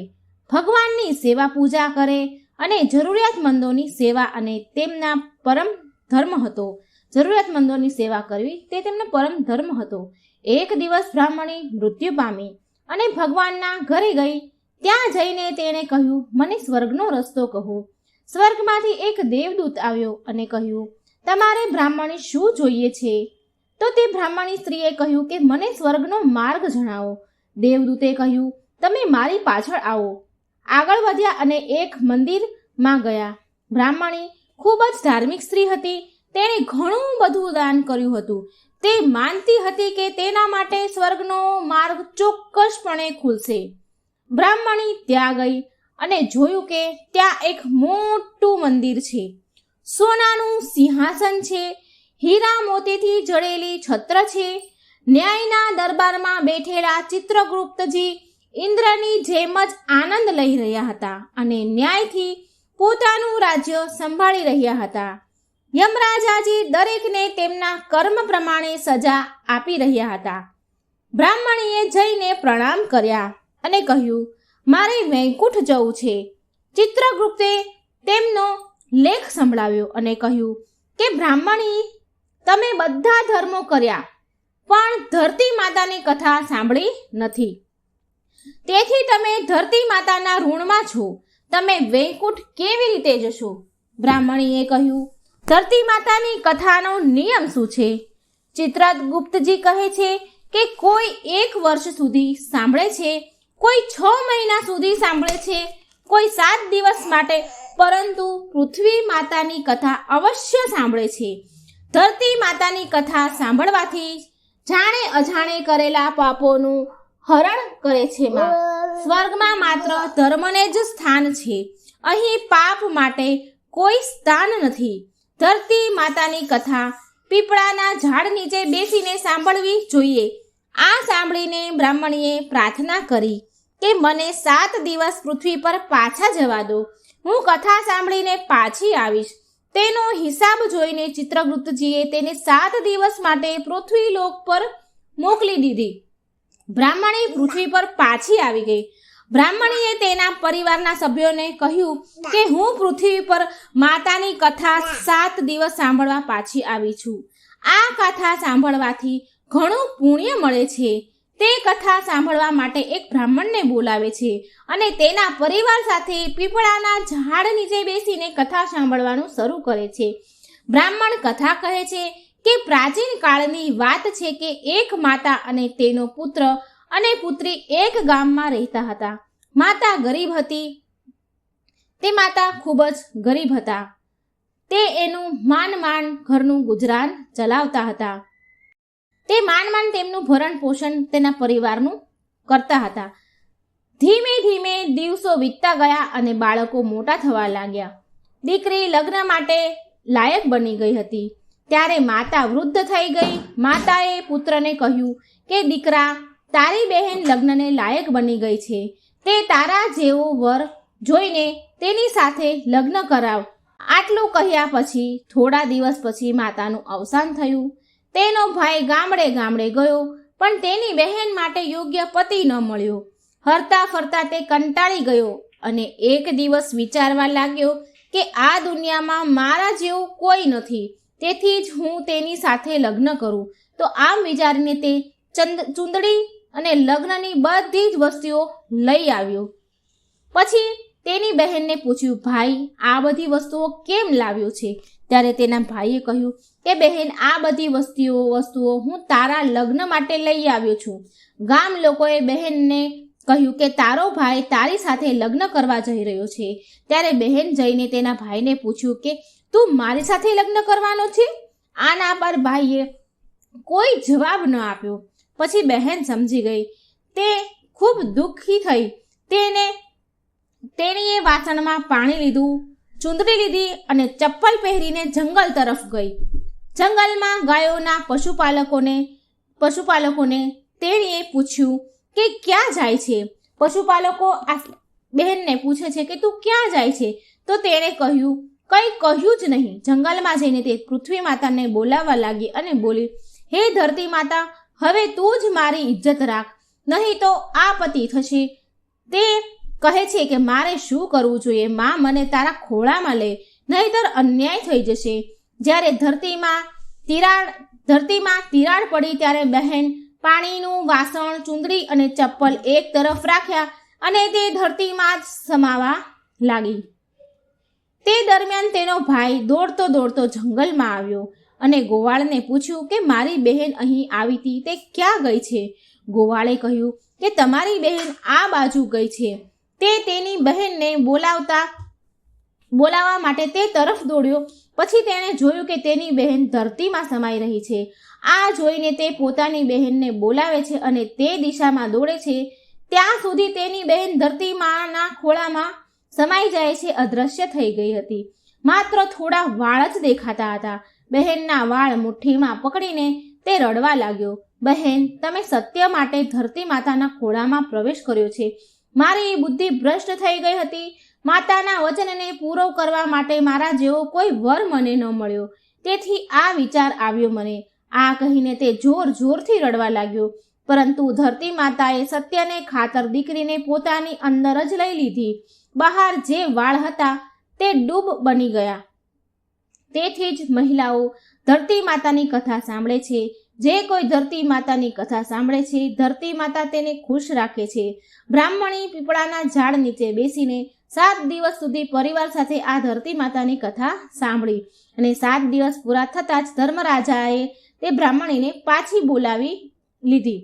ભગવાનની સેવા પૂજા કરે અને જરૂરિયાતમંદોની સેવા અને તેમના પરમ ધર્મ હતો. જરૂરિયાતમંદોની સેવા કરવી તે તેમનો પરમ ધર્મ હતો. એક દિવસ બ્રાહ્મણી મૃત્યુ પામી અને ભગવાનના ઘરે ગઈ. ત્યાં જઈને તેણે કહ્યું, મને સ્વર્ગનો રસ્તો કહો. સ્વર્ગમાંથી એક દેવદૂત આવ્યો અને કહ્યું, તમારે બ્રાહ્મણી શું જોઈએ છે? તો તે બ્રાહ્મણી સ્ત્રીએ કહ્યું કે મને સ્વર્ગનો માર્ગ જણાવો. દેવદૂતે કહ્યું, તમે મારી પાછળ આવો. આગળ વધ્યા અને એક મંદિરમાં ગયા. બ્રાહ્મણી ખૂબ જ ધાર્મિક સ્ત્રી હતી. તેણે ઘણું બધું દાન કર્યું હતું. તે માનતી હતી કે તેના માટે સ્વર્ગનો માર્ગ ચોક્કસપણે ખુલશે. બ્રાહ્મણી ત્યાં ગઈ અને જોયું કે ત્યાં એક મોટું મંદિર છે. સોનાનું સિંહાસન છે. હીરા મોતીથી જડેલી છત્ર છે. ન્યાયના દરબારમાં બેઠેલા ચિત્રગુપ્તજી ઇન્દ્રની જેમ જ આનંદ લઈ રહ્યા હતા અને ન્યાયથી પોતાનું રાજ્ય સંભાળી રહ્યા હતા. યમરાજાજી દરેકને તેમના કર્મ પ્રમાણે સજા આપી રહ્યા હતા. બ્રાહ્મણીએ જઈને પ્રણામ કર્યા અને કહ્યું, મારે વૈકુંઠ જવું છે. ચિત્રગુપ્તે તેમનો લેખ સંભળાવ્યો અને કહ્યું કે બ્રાહ્મણી, તમે બધા ધર્મો કર્યા પણ ધરતી માતાની કથા સાંભળી નથી. તેથી તમે ધરતી માતાના ઋણમાં છો. તમે વૈકુંઠ કેવી રીતે જશો? બ્રાહ્મણીએ કહ્યું, ધરતી માતાની કથાનો નિયમ શું છે? ચિત્રગુપ્તજી કહે છે કે કોઈ 1 વર્ષ સુધી સાંભળે છે, કોઈ 6 મહિના સુધી સાંભળે છે, કોઈ 7 દિવસ માટે, પરંતુ પૃથ્વી માતાની કથા અવશ્ય સાંભળે છે. ધરતી માતાની કથા સાંભળવાથી જાણે અજાણે કરેલા પાપોનું હરણ કરે છે. સ્વર્ગમાં માત્ર ધર્મને જ સ્થાન છે. અહીં પાપ માટે કોઈ સ્થાન નથી. ધરતી માતાની કથા પીપળાના ઝાડ નીચે બેસીને સાંભળવી જોઈએ. આ સાંભળીને બ્રાહ્મણીએ પ્રાર્થના કરી કે મને 7 દિવસ પૃથ્વી પર પાછા જવા દો. હું કથા સાંભળીને પાછી આવીશ. તેનો હિસાબ જોઈને ચિત્રગુપ્તજીએ તેને 7 દિવસ માટે પૃથ્વીલોક પર મોકલી દીધી. બ્રાહ્મણી પૃથ્વી પર પાછી આવી ગઈ. બ્રાહ્મણીએ તેના પરિવારના સભ્યોને કહ્યું કે હું પૃથ્વી પર માતાની કથા 7 દિવસ સાંભળવા પાછી આવી છું. આ કથા સાંભળવાથી ઘણું પુણ્ય મળે છે. તે કથા સાંભળવા માટે એક બ્રાહ્મણને બોલાવે છે અને તેના પરિવાર સાથે પીપળાના ઝાડ નીચે બેસીને કથા સાંભળવાનું શરૂ કરે છે. બ્રાહ્મણ કથા કહે છે કે પ્રાચીન કાળની વાત છે કે એક માતા અને તેનો પુત્ર અને પુત્રી એક ગામમાં રહેતા હતા. માતા ગરીબ હતી. તે માતા ખૂબ જ ગરીબ હતા. તે એનું માંડ ઘરનું ગુજરાન ચલાવતા હતા. તે માંડ તેમનું ભરણ પોષણ તેના પરિવારનું કરતા હતા. ધીમે ધીમે દિવસો વીતતા ગયા અને બાળકો મોટા થવા લાગ્યા. દીકરી લગ્ન માટે લાયક બની ગઈ હતી. ત્યારે માતા વૃદ્ધ થઈ ગઈ. માતાએ પુત્રને કહ્યું કે દીકરા, તારી બહેન લગ્નને લાયક બની ગઈ છે. તે તારા જેવો વર જોઈને તેની સાથે લગ્ન કરાવ. આટલું કહ્યા પછી થોડા દિવસ પછી માતાનું અવસાન થયું. તેનો ભાઈ ગામડે ગયો, પણ તેની બહેન માટે યોગ્ય પતિ ન મળ્યો. હરતા ફરતા તે કંટાળી ગયો અને એક દિવસ વિચારવા લાગ્યો કે આ દુનિયામાં મારા જેવું કોઈ નથી. તેથી જ હું તેની સાથે લગ્ન કરું. તો આમ વિચારીને તે ચૂંદડી અને લગ્નની બધી જ વસ્તુઓ લઈ આવ્યો. પછી તેની બહેનને પૂછ્યું, ભાઈ, આ બધી વસ્તુઓ કેમ લાવ્યો છે? ત્યારે તેના ભાઈએ કહ્યું કે બહેન, આ બધી વસ્તુઓ હું તારા લગ્ન માટે લઈ આવ્યો છું. ગામ લોકોએ બહેનને કહ્યું કે તારો ભાઈ તારી સાથે લગ્ન કરવા જઈ રહ્યો છે. ત્યારે બહેન જઈને તેના ભાઈને પૂછ્યું કે તું મારી સાથે લગ્ન કરવાનો છે? આના પર ભાઈએ કોઈ જવાબ ન આપ્યો. પછી બહેન સમજી ગઈ. તે ખૂબ દુઃખી થઈ. તેણીએ વાસણમાં પાણી લીધું, ચૂંદડી લીધી અને ચપ્પલ પહેરીને જંગલ તરફ ગઈ. જંગલમાં ગાયોના પશુપાલકોને તેણીએ પૂછ્યું કે ક્યાં જાય છે. પશુપાલકો આ બહેનને પૂછે છે કે તું ક્યાં જાય છે? તો તેણે કંઈ કહ્યું જ નહીં. જંગલમાં જઈને તે પૃથ્વી માતાને બોલાવવા લાગી અને બોલી, હે ધરતી માતા, હવે તું જ મારી ઇજ્જત રાખ, નહીં તો આપત્તિ થશે. તે કહે છે કે મારે શું કરવું જોઈએ? માં, મને તારા ખોળામાં લે, નહીંતર અન્યાય થઈ જશે. જ્યારે ધરતીમાં તિરાડ પડી ત્યારે બહેન પાણીનું વાસણ, ચૂંદડી અને ચપ્પલ એક તરફ રાખ્યા અને તે ધરતીમાં જ સમાવા લાગી. તે દરમિયાન તેનો ભાઈ દોડતો જંગલમાં આવ્યો અને ગોવાળને પૂછ્યું કે મારી બહેન અહીં આવી હતી, તે ક્યાં ગઈ છે? ગોવાળે કહ્યું કે તમારી બહેન આ બાજુ ગઈ છે. તે તેની બહેનને બોલાવવા માટે તે તરફ દોડ્યો. પછી તેણે જોયું કે તેની બહેન ધરતીમાં સમાઈ રહી છે. આ જોઈને તે પોતાની બહેનને બોલાવે છે અને તે દિશામાં દોડે છે. ત્યાં સુધી તેની બહેન ધરતીમાના ખોળામાં સમાઈ જાય છે, અદૃશ્ય થઈ ગઈ હતી. માત્ર થોડા વાળ જ દેખાતા હતા. બહેનના વાળ મુઠ્ઠીમાં પકડીને તે રડવા લાગ્યો. બહેન, તમે સત્ય માટે ધરતી માતાના ખોળામાં પ્રવેશ કર્યો છે. મારી બુદ્ધિ ભ્રષ્ટ થઈ ગઈ હતી. માતાના વચનને પૂરો કરવા માટે મારા જેવો કોઈ વર મને ન મળ્યો, તેથી આ વિચાર આવ્યો મને. આ કહીને તે જોરથી રડવા લાગ્યો. પરંતુ ધરતી માતાએ સત્યને ખાતર દીકરીને પોતાની અંદર જ લઈ લીધી. બહાર જે વાળ હતા તે ડૂબ બની ગયા. તેથી જ મહિલાઓ ધરતી માતાની કથા સાંભળે છે. જે કોઈ ધરતી માતાની કથા સાંભળે છે, ધરતી માતા તેને ખુશ રાખે છે. બ્રાહ્મણી પીપળાના ઝાડ નીચે બેસીને 7 દિવસ સુધી પરિવાર સાથે આ ધરતી માતાની કથા સાંભળી અને 7 દિવસ પૂરા થતાં જ ધર્મરાજાએ તે બ્રાહ્મણીને પાછી બોલાવી લીધી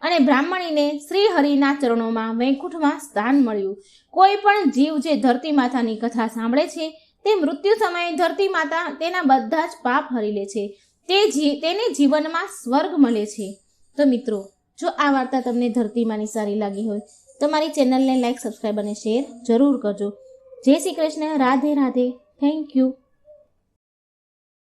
અને બ્રાહ્મણીને શ્રી હરિના ચરણોમાં વૈકુંઠમાં સ્થાન મળ્યું. કોઈ પણ જીવ જે ધરતી માતાની કથા સાંભળે છે તે મૃત્યુ સમયે ધરતી માતા તેના બધા જ પાપ હરી લે છે. તેને જીવનમાં સ્વર્ગ મળે છે. તો મિત્રો, જો આ વાર્તા તમને ધરતી માની સારી લાગી હોય તો મારી ચેનલને લાઈક, સબસ્ક્રાઈબ અને શેર જરૂર કરજો. જય શ્રી કૃષ્ણ. રાધે રાધે. Thank you.